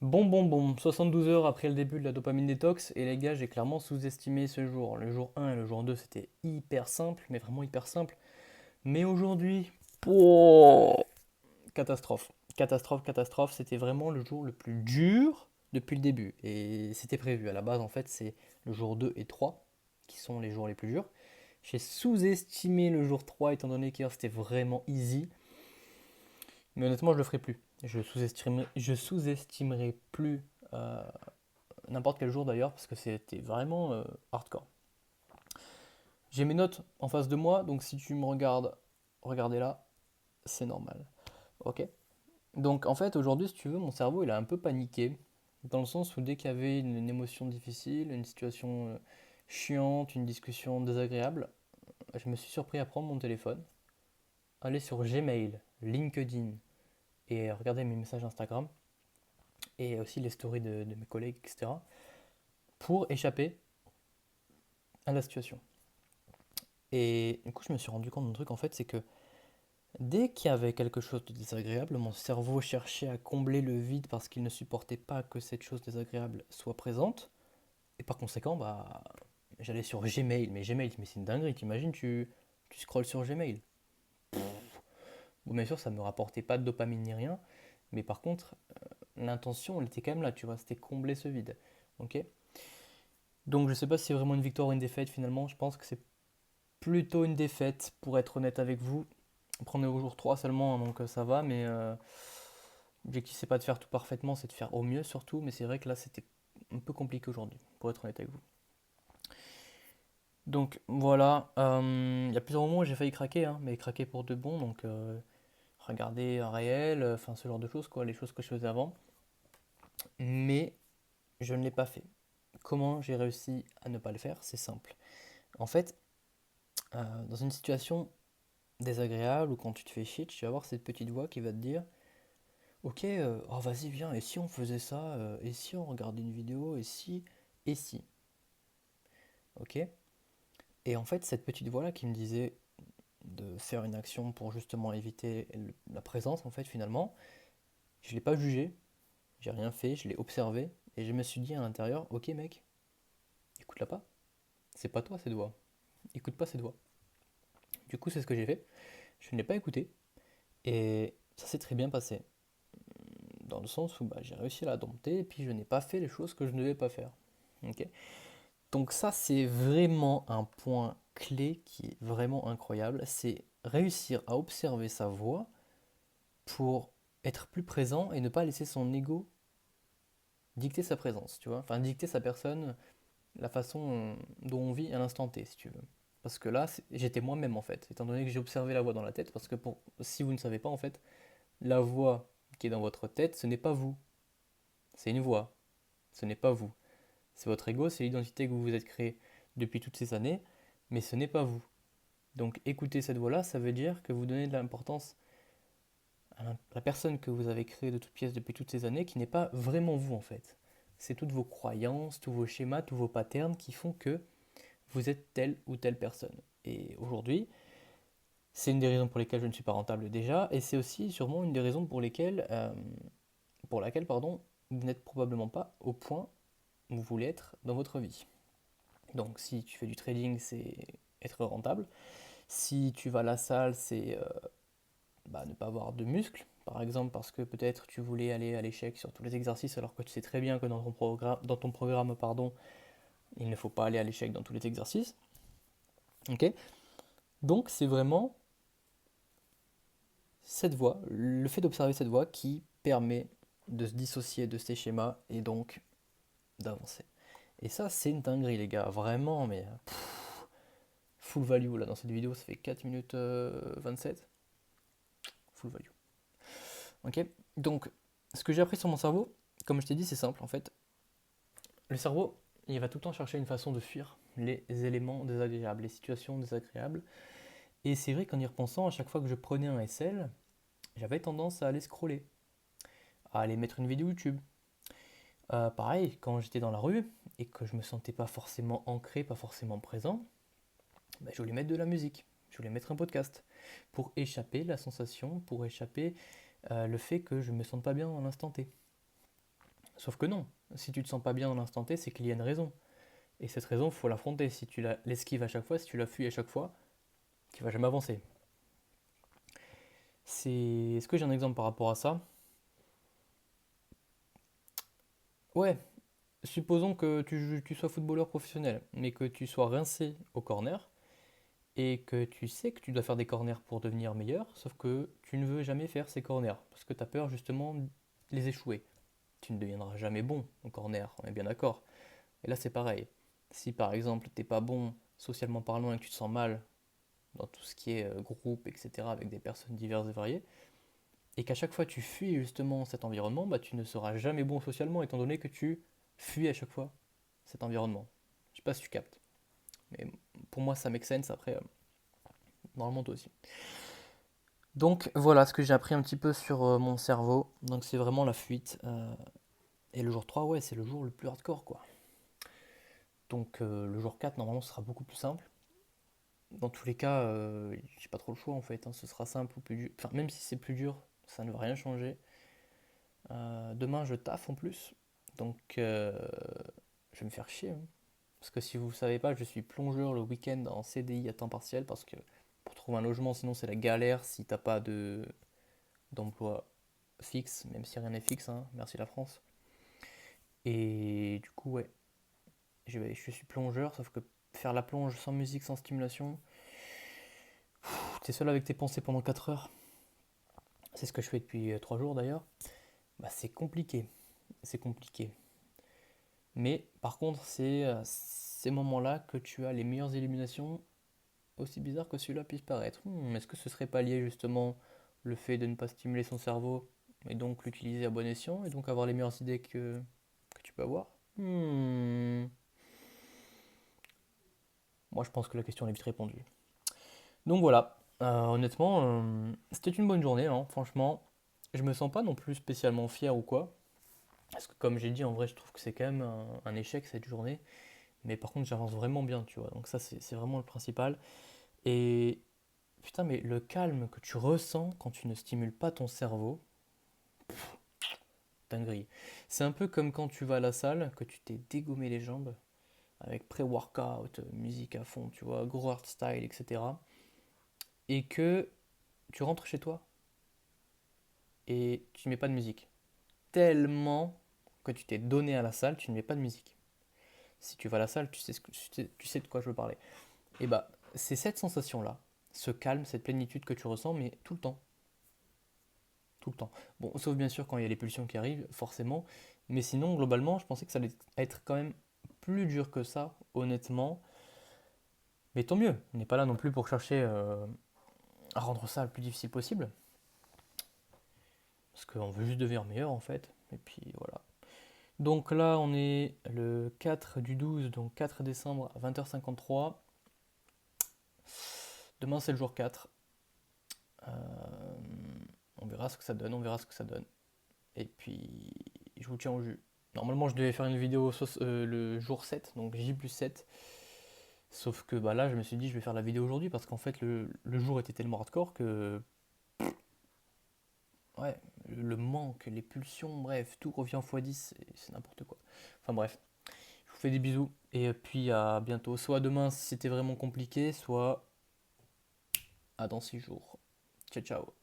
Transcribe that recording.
Bon, 72 heures après le début de la dopamine détox, et les gars, j'ai clairement sous-estimé ce jour. Le jour 1 et le jour 2, c'était hyper simple, mais vraiment hyper simple. Mais aujourd'hui, oh, catastrophe. Catastrophe, c'était vraiment le jour le plus dur depuis le début. Et c'était prévu. À la base, en fait, c'est le jour 2 et 3 qui sont les jours les plus durs. J'ai sous-estimé le jour 3 étant donné qu'hier c'était vraiment easy. Mais honnêtement, je le ferai plus. Je sous-estimerai plus euh, n'importe quel jour d'ailleurs, parce que c'était vraiment hardcore. J'ai mes notes en face de moi, donc si tu me regardes, regardez là, c'est normal. Ok. Donc en fait, aujourd'hui, si tu veux, mon cerveau, il a un peu paniqué, dans le sens où dès qu'il y avait une émotion difficile, une situation chiante, une discussion désagréable, je me suis surpris à prendre mon téléphone, aller sur Gmail, LinkedIn, et regarder mes messages Instagram, et aussi les stories de mes collègues, etc., pour échapper à la situation. Et du coup, je me suis rendu compte d'un truc, en fait, c'est que dès qu'il y avait quelque chose de désagréable, mon cerveau cherchait à combler le vide parce qu'il ne supportait pas que cette chose désagréable soit présente. Et par conséquent, bah, j'allais sur Gmail. Mais c'est une dinguerie. T'imagines, tu scrolles sur Gmail. Bon, bien sûr, ça ne me rapportait pas de dopamine ni rien. Mais par contre, l'intention, elle était quand même là, tu vois. C'était combler ce vide. Ok. Donc, je sais pas si c'est vraiment une victoire ou une défaite finalement. Je pense que c'est plutôt une défaite, pour être honnête avec vous. Après, on est au jour 3 seulement, hein, donc ça va, mais l'objectif c'est pas de faire tout parfaitement, c'est de faire au mieux surtout, mais c'est vrai que là c'était un peu compliqué aujourd'hui, pour être honnête avec vous. Donc voilà, il y a plusieurs moments où j'ai failli craquer, hein, mais craquer pour de bon, donc regarder un réel, enfin ce genre de choses, quoi, les choses que je faisais avant, mais je ne l'ai pas fait. Comment j'ai réussi à ne pas le faire? C'est simple. En fait, dans une situation désagréable ou quand tu te fais chier, tu vas avoir cette petite voix qui va te dire: Ok, oh vas-y, viens, et si on faisait ça, et si on regardait une vidéo, et si, ok? Et en fait, cette petite voix-là qui me disait de faire une action pour justement éviter la présence, en fait, finalement, je ne l'ai pas jugé, j'ai rien fait, je l'ai observé, et je me suis dit à l'intérieur: ok mec, écoute-la pas, c'est pas toi cette voix, écoute pas cette voix. Du coup, c'est ce que j'ai fait, je ne l'ai pas écouté, et ça s'est très bien passé, dans le sens où bah, j'ai réussi à la dompter, et puis je n'ai pas fait les choses que je ne devais pas faire. Ok. Donc ça, c'est vraiment un point clé qui est vraiment incroyable. C'est réussir à observer sa voix pour être plus présent et ne pas laisser son ego dicter sa présence, tu vois. Enfin, dicter sa personne, la façon dont on vit à l'instant T, si tu veux. Parce que là, j'étais moi-même en fait, étant donné que j'ai observé la voix dans la tête. Parce que si vous ne savez pas, en fait, la voix qui est dans votre tête, ce n'est pas vous. C'est une voix. Ce n'est pas vous. C'est votre ego, c'est l'identité que vous vous êtes créée depuis toutes ces années, mais ce n'est pas vous. Donc écouter cette voix-là, ça veut dire que vous donnez de l'importance à la personne que vous avez créée de toutes pièces depuis toutes ces années, qui n'est pas vraiment vous en fait. C'est toutes vos croyances, tous vos schémas, tous vos patterns qui font que vous êtes telle ou telle personne. Et aujourd'hui, c'est une des raisons pour lesquelles je ne suis pas rentable déjà, et c'est aussi sûrement une des raisons pour laquelle pardon, vous n'êtes probablement pas au point où vous voulez être dans votre vie. Donc si tu fais du trading, c'est être rentable. Si tu vas à la salle, c'est bah, ne pas avoir de muscles, par exemple parce que peut-être tu voulais aller à l'échec sur tous les exercices alors que tu sais très bien que dans ton programme pardon, il ne faut pas aller à l'échec dans tous les exercices. Ok. Donc c'est vraiment cette voie, le fait d'observer cette voie qui permet de se dissocier de ces schémas et donc d'avancer. Et ça c'est une dinguerie les gars, vraiment, mais full value là dans cette vidéo, ça fait 4 minutes 27, full value. Ok. Donc ce que j'ai appris sur mon cerveau, comme je t'ai dit, c'est simple en fait. Le cerveau, il va tout le temps chercher une façon de fuir les éléments désagréables, les situations désagréables. Et c'est vrai qu'en y repensant, à chaque fois que je prenais un SL, j'avais tendance à aller scroller, à aller mettre une vidéo YouTube. Pareil, quand j'étais dans la rue et que je me sentais pas forcément ancré, pas forcément présent, bah, je voulais mettre de la musique, je voulais mettre un podcast pour échapper la sensation, pour échapper le fait que je me sente pas bien dans l'instant T. Sauf que non, si tu te sens pas bien dans l'instant T, c'est qu'il y a une raison. Et cette raison, il faut l'affronter. Si tu l'esquives à chaque fois, si tu la fuis à chaque fois, tu vas jamais avancer. Est-ce que j'ai un exemple par rapport à ça? Ouais, supposons que tu sois footballeur professionnel, mais que tu sois rincé au corner, et que tu sais que tu dois faire des corners pour devenir meilleur, sauf que tu ne veux jamais faire ces corners, parce que tu as peur justement de les échouer. Tu ne deviendras jamais bon au corner, on est bien d'accord. Et là c'est pareil. Si par exemple t'es pas bon socialement parlant et que tu te sens mal dans tout ce qui est groupe, etc., avec des personnes diverses et variées, et qu'à chaque fois tu fuis justement cet environnement, bah, tu ne seras jamais bon socialement étant donné que tu fuis à chaque fois cet environnement. Je sais pas si tu captes, mais pour moi ça make sense après, normalement toi aussi. Donc voilà ce que j'ai appris un petit peu sur mon cerveau. Donc c'est vraiment la fuite. Et le jour 3 ouais, c'est le jour le plus hardcore, quoi. Donc le jour 4 normalement, ce sera beaucoup plus simple. Dans tous les cas, j'ai pas trop le choix en fait, hein. Ce sera simple ou plus dur. Enfin, même si c'est plus dur, ça ne va rien changer. Demain, je taffe en plus. Donc je vais me faire chier, hein. Parce que si vous ne savez pas, je suis plongeur le week-end en CDI à temps partiel parce que pour trouver un logement, sinon c'est la galère si t'as pas d'emploi fixe, même si rien n'est fixe, hein, merci la France. Et du coup, ouais, je suis plongeur, sauf que faire la plonge sans musique, sans stimulation, t'es seul avec tes pensées pendant 4 heures, c'est ce que je fais depuis 3 jours d'ailleurs, bah c'est compliqué, c'est compliqué. Mais par contre, c'est ces moments-là que tu as les meilleures illuminations, aussi bizarre que celui-là puisse paraître. Est-ce que ce serait pas lié justement le fait de ne pas stimuler son cerveau et donc l'utiliser à bon escient et donc avoir les meilleures idées que tu peux avoir? Moi, je pense que la question est vite répondue. Donc voilà, honnêtement, c'était une bonne journée, hein. Franchement, je me sens pas non plus spécialement fier ou quoi. Parce que comme j'ai dit, en vrai, je trouve que c'est quand même un échec cette journée. Mais par contre, j'avance vraiment bien, tu vois. Donc ça, c'est vraiment le principal. Et putain, mais le calme que tu ressens quand tu ne stimules pas ton cerveau, dinguerie. C'est un peu comme quand tu vas à la salle, que tu t'es dégommé les jambes, avec pré-workout, musique à fond, tu vois, gros art style, etc. Et que tu rentres chez toi et tu ne mets pas de musique. Tellement que tu t'es donné à la salle, tu ne mets pas de musique. Si tu vas à la salle, tu sais de quoi je veux parler. Et bah, c'est cette sensation-là, ce calme, cette plénitude que tu ressens, mais tout le temps. Tout le temps. Bon, sauf bien sûr quand il y a les pulsions qui arrivent, forcément. Mais sinon, globalement, je pensais que ça allait être quand même plus dur que ça, honnêtement. Mais tant mieux, on n'est pas là non plus pour chercher à rendre ça le plus difficile possible. Parce qu'on veut juste devenir meilleur en fait. Et puis voilà. Donc là, on est le 4 du 12, donc 4 décembre à 20h53. Demain, c'est le jour 4. Euh, on verra ce que ça donne, on verra ce que ça donne. Et puis, je vous tiens au jus. Normalement, je devais faire une vidéo le jour 7, donc J plus 7. Sauf que bah, là, je me suis dit, je vais faire la vidéo aujourd'hui parce qu'en fait, le jour était tellement hardcore que. Ouais, le manque, les pulsions, bref, tout revient x10, c'est n'importe quoi. Enfin bref, je vous fais des bisous et puis à bientôt. Soit demain si c'était vraiment compliqué, soit à dans 6 jours. Ciao ciao.